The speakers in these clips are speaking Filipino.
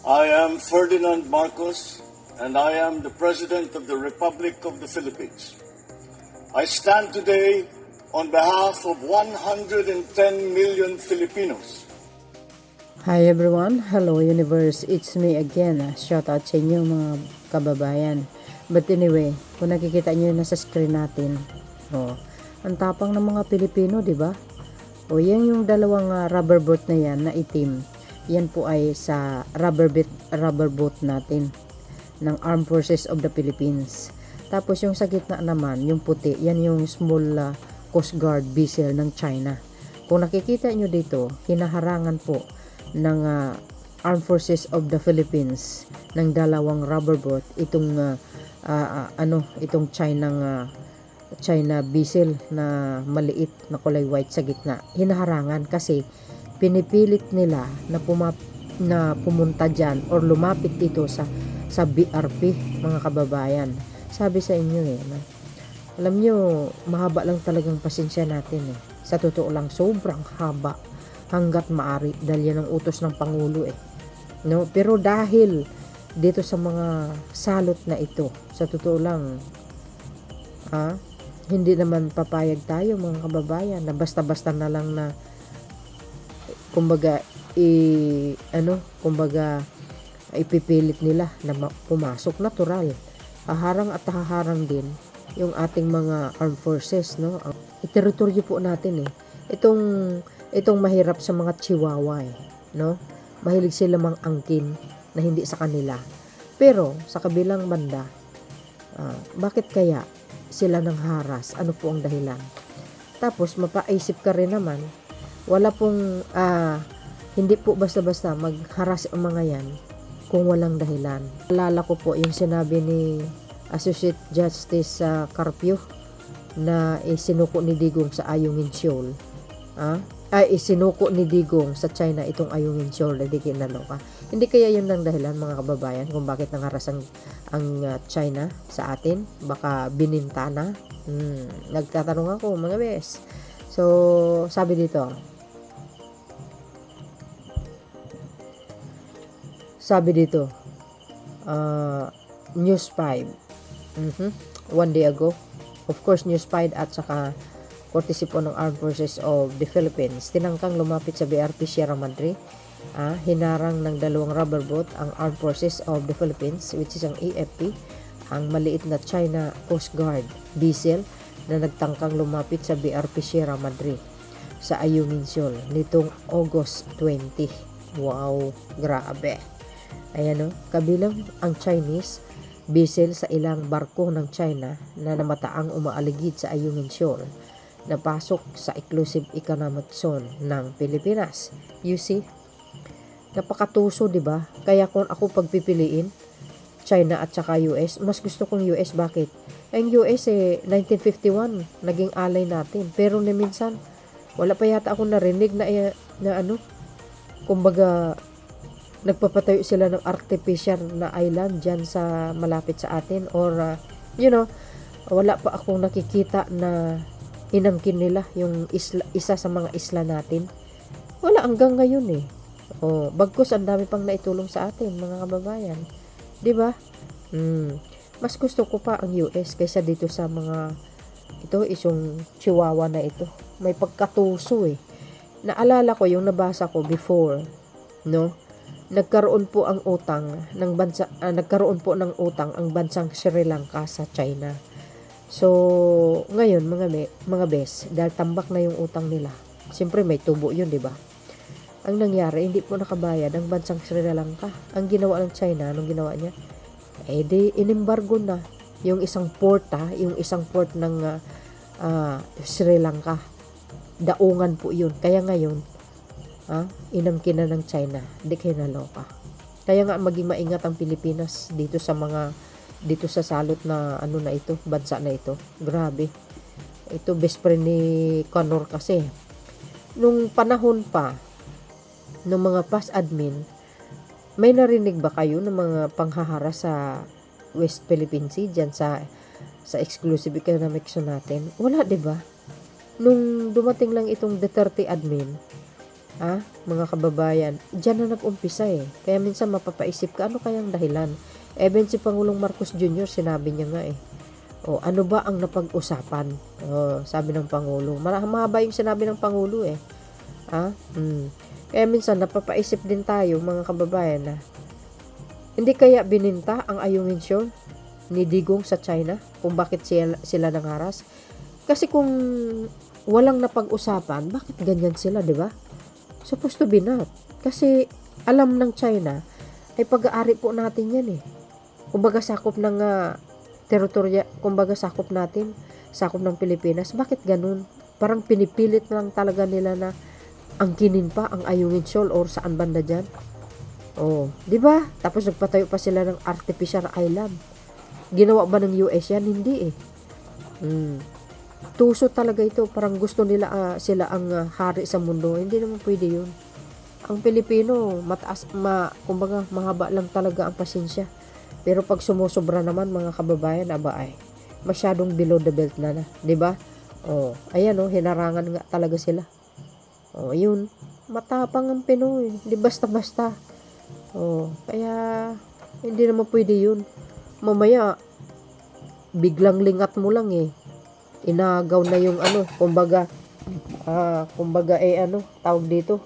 I am Ferdinand Marcos, and I am the President of the Republic of the Philippines. I stand today on behalf of 110 million Filipinos. Hi everyone, hello universe, it's me again. Shout out sa inyo mga kababayan. But anyway, kung nakikita nyo na sa screen natin, ang tapang ng mga Pilipino, di ba? Yan yung dalawang rubber boat na yan na itim. Yan po ay sa rubber boat natin ng Armed Forces of the Philippines. Tapos yung sa gitna naman, yung puti, yan yung small Coast Guard vessel ng China. Kung nakikita nyo dito, hinaharangan po ng Armed Forces of the Philippines ng dalawang rubber boat itong itong China vessel na maliit na kulay white sa gitna. Hinaharangan kasi pinipilit nila na pumunta dyan or lumapit dito sa BRP, mga kababayan. Sabi sa inyo alam nyo, mahaba lang talagang pasensya natin Sa totoo lang, sobrang haba hanggat maari dahil yan ang utos ng Pangulo no? Pero dahil dito sa mga salot na ito, sa totoo lang hindi naman papayag tayo, mga kababayan, na basta-basta na lang na kumbaga ipipilit nila na pumasok. Natural, haharang at haharang din yung ating mga armed forces, no? Ang teritoryo po natin itong mahirap sa mga Chihuahua no? Mahilig sila angkin na hindi sa kanila. Pero sa kabilang banda, bakit kaya sila nang haras? Ano po ang dahilan? Tapos mapaisip ka rin naman, wala pong hindi po basta-basta magharas ang mga yan kung walang dahilan. Alala ko po yung sinabi ni Associate Justice Carpio na isinuko ni Digong sa Ayungin Shoal. Isinuko ni Digong sa China itong Ayungin Shoal, hindi kinaloka. Hindi kaya yun ang dahilan, mga kababayan, kung bakit nangaras ang China sa atin? Baka bininta na? Nagtatanong ako, mga bes. So, sabi dito, News 5 one day ago, of course News 5 at saka courtesy po ng Armed Forces of the Philippines, tinangkang lumapit sa BRP Sierra Madre. Hinarang ng dalawang rubber boat ang Armed Forces of the Philippines, which is ang AFP, ang maliit na China Coast Guard vessel na nagtangkang lumapit sa BRP Sierra Madre sa Ayungin Shoal nitong August 20. Wow, grabe. Ayan kabilang ang Chinese vessel sa ilang barko ng China na namataang umaaligid sa Ayungin Shoal na pasok sa exclusive economic zone ng Pilipinas. You see? Napakatuso, di ba? Kaya kung ako pagpipiliin, China at saka US, mas gusto kong US. Bakit? Ang US 1951 naging ally natin. Pero minsan, wala pa yata akong narinig na kumbaga, nagpapatayo sila ng artificial na island dyan sa malapit sa atin, or wala pa akong nakikita na inangkin nila yung isa sa mga isla natin. Wala hanggang ngayon bagkus ang dami pang naitulong sa atin, mga kababayan, di ba? Mas gusto ko pa ang US kaysa dito sa mga isang Chihuahua na ito. May pagkatuso Naalala ko yung nabasa ko before, no? Nagkaroon po ng utang ang bansang Sri Lanka sa China. So, ngayon mga bes, dahil tambak na yung utang nila, siyempre may tubo yun, di ba? Ang nangyari, hindi po nakabayad ang bansang Sri Lanka. Ang ginawa ng China, anong ginawa niya? Di inimbargo na yung isang port ng Sri Lanka. Daungan po yun. Kaya ngayon, inangkin na ng China. Di kayo naloka. Kaya nga maging maingat ang Pilipinas dito sa salot na bansa na ito. Grabe. Ito best friend ni Conor kasi. Nung panahon pa ng mga past admin, may narinig ba kayo ng mga panghahara sa West Philippine Sea dyan sa exclusive economic zone natin? Wala, 'di ba? Nung dumating lang itong Duterte admin, Mga kababayan, diyan na nag-umpisa eh. Kaya minsan mapapaisip ka, ano kayang dahilan? Even si Pangulong Marcos Jr., sinabi niya nga eh, ano ba ang napag-usapan? Sabi ng Pangulo. Mahaba yung sinabi ng Pangulo eh. Kaya minsan napapaisip din tayo mga kababayan na hindi kaya bininta ang Ayungin Shoal ni Digong sa China kung bakit sila nangaras? Kasi kung walang napag-usapan, bakit ganyan sila, di ba? Supposed to be not. Kasi alam ng China ay pag-aari po natin yan eh. Kumbaga sakop ng teritorya, kumbaga sakop natin, sakop ng Pilipinas. Bakit ganun? Parang pinipilit lang talaga nila na angkinin pa ang Ayungin Shoal or saan banda dyan. Di ba? Tapos nagpatayo pa sila ng artificial island. Ginawa ba ng US yan? Hindi eh. Tuso talaga ito. Parang gusto nila sila ang hari sa mundo. Hindi naman pwede yun. Ang Pilipino, kumbaga mahaba lang talaga ang pasensya. Pero pag sumusobra naman mga kababayan, masyadong below the belt na. 'Di ba? Ayan hinarangan nga talaga sila. Yun. Matapang ang Pinoy. Hindi basta-basta. Kaya hindi naman pwede yun. Mamaya, biglang lingat mo lang eh. Inagaw na yung kumbaga tawag dito.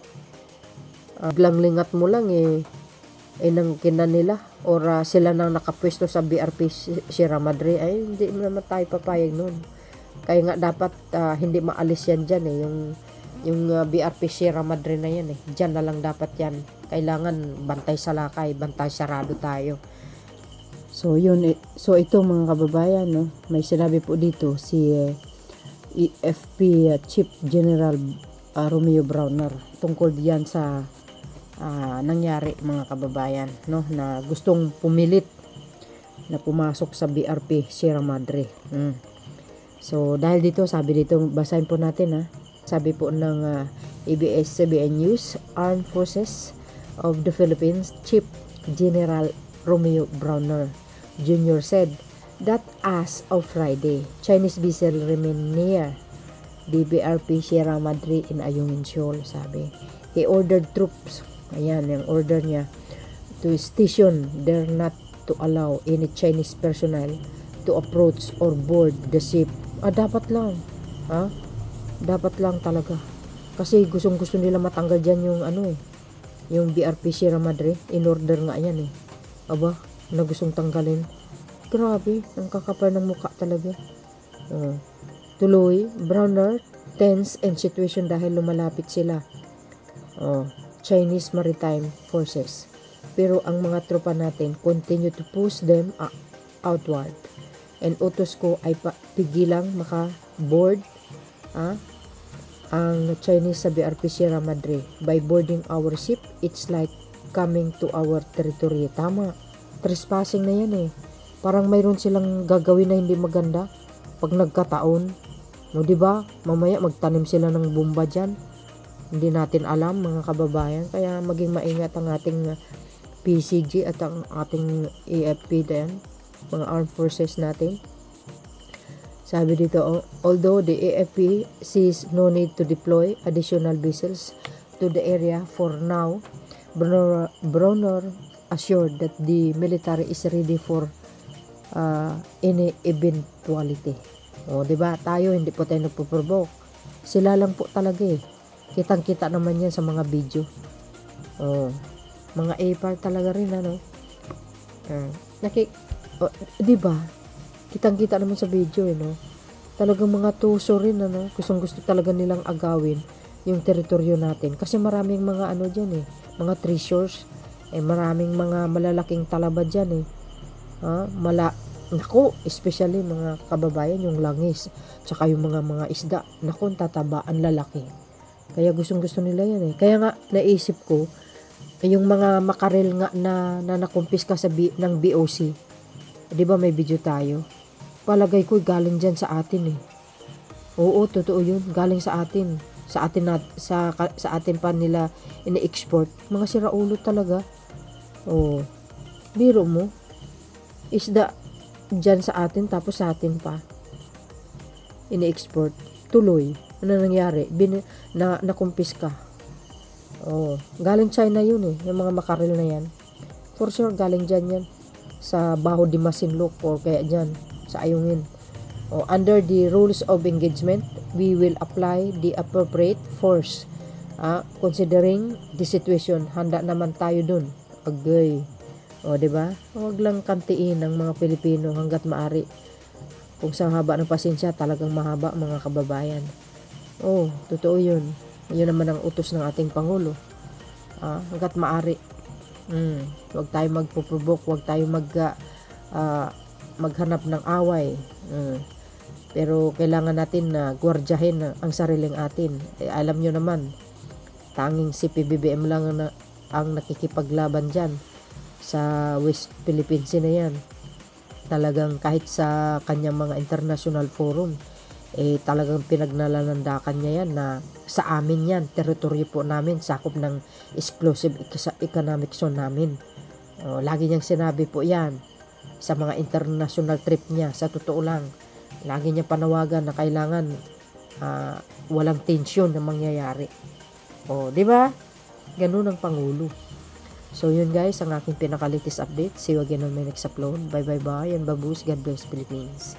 Biglang lingat mo lang eh. Inangkinan nila or sila nang nakapwesto sa BRP Sierra Madre. Ay, hindi naman tayo papayag nun. Kaya nga dapat hindi maalis yan dyan eh. Yung BRP Sierra Madre na yan eh. Dyan na lang dapat yan. Kailangan bantay sa lakay, bantay sarado tayo. So yun, so ito mga kababayan, may sinabi po dito si EFP Chief General Romeo Browner tungkol diyan sa nangyari mga kababayan, na gustong pumilit na pumasok sa BRP Sierra Madre. So dahil dito, sabi dito, basahin po natin sabi po ng ABS-CBN News, Armed Forces of the Philippines Chief General Romeo Browner Jr. said that as of Friday, Chinese vessel remain near the BRP Sierra Madre in Ayungin Shoal, sabi. He ordered troops, ayan yung order niya, to station there not to allow any Chinese personnel to approach or board the ship. Dapat lang. Dapat lang talaga. Kasi gusto nila matanggal dyan yung yung BRP Sierra Madre. In order nga yan eh. Na gustong tanggalin. Grabe, ang kakapal ng mukha talaga. Tuloy, Browner, tense and situation dahil lumalapit sila. Chinese Maritime Forces. Pero ang mga tropa natin continue to push them outward. And utos ko ay pigilang maka-board ang Chinese sa BRP Sierra Madre. By boarding our ship, it's like coming to our territory. Tama. Trespassing na yan eh. Parang mayroon silang gagawin na hindi maganda pag nagkataon. Diba? Mamaya magtanim sila ng bomba dyan. Hindi natin alam mga kababayan. Kaya maging maingat ang ating PCG at ang ating AFP din. Mga armed forces natin. Sabi dito, although the AFP sees no need to deploy additional vessels to the area for now, Browner assured that the military is ready for any eventuality. Diba? Tayo hindi po tayo nagpo-provoke. Sila lang po talaga eh. Kitang-kita naman yan sa mga video. Mga APAR talaga rin diba? Kitang-kita naman sa video Talagang mga tuso rin Gustong-gusto talaga nilang agawin yung teritoryo natin. Kasi maraming mga dyan mga treasures. Maraming mga malalaking talaba dyan Naku, especially mga kababayan, yung langis, tsaka yung mga isda. Naku, tatabaan lalaki. Kaya gustong-gusto nila yan Kaya nga, naisip ko, yung mga makarel nga na nakumpiska ng BOC. Diba may video tayo? Palagay ko, galing dyan sa atin Oo, totoo yun. Galing sa atin. Sa atin pa nila ini-export. Mga siraulo talaga. Biro mo. Isda dyan sa atin, tapos sa atin pa ini-export. Tuloy. Ano nangyari? Nakumpis ka. Oh, galing China yun eh, yung mga makarel na yan. For sure, galing dyan yan. Sa Baho de Masinloc or kaya dyan, sa Ayungin. Oh, under the rules of engagement, we will apply the appropriate force. Considering the situation, handa naman tayo dun. Agay. O, di ba? Huwag lang kantiin ng mga Pilipino hanggat maari. Kung sa haba ng pasensya, talagang mahaba mga kababayan. Oh, totoo yun. Yun naman ang utos ng ating Pangulo. Hanggat maari. Huwag tayo magpo-provoke, huwag tayo maghanap ng away. Pero kailangan natin na gwardyahin ang sariling atin. Alam nyo naman, tanging si PBBM lang ang nakikipaglaban dyan sa West Philippines na yan. Talagang kahit sa kanyang mga international forum, talagang pinagnalandakan niya yan na sa amin yan, teritoryo po namin, sakop ng exclusive economic zone namin. Lagi niyang sinabi po yan sa mga international trip niya. Sa totoo lang, lagi niya panawagan na kailangan walang tensyon na mangyayari. Di ba? Ganun ang Pangulo. So yun guys, ang aking pinaka-latest update. See you again on my next upload. Bye bye bye and babush. God bless Philippines.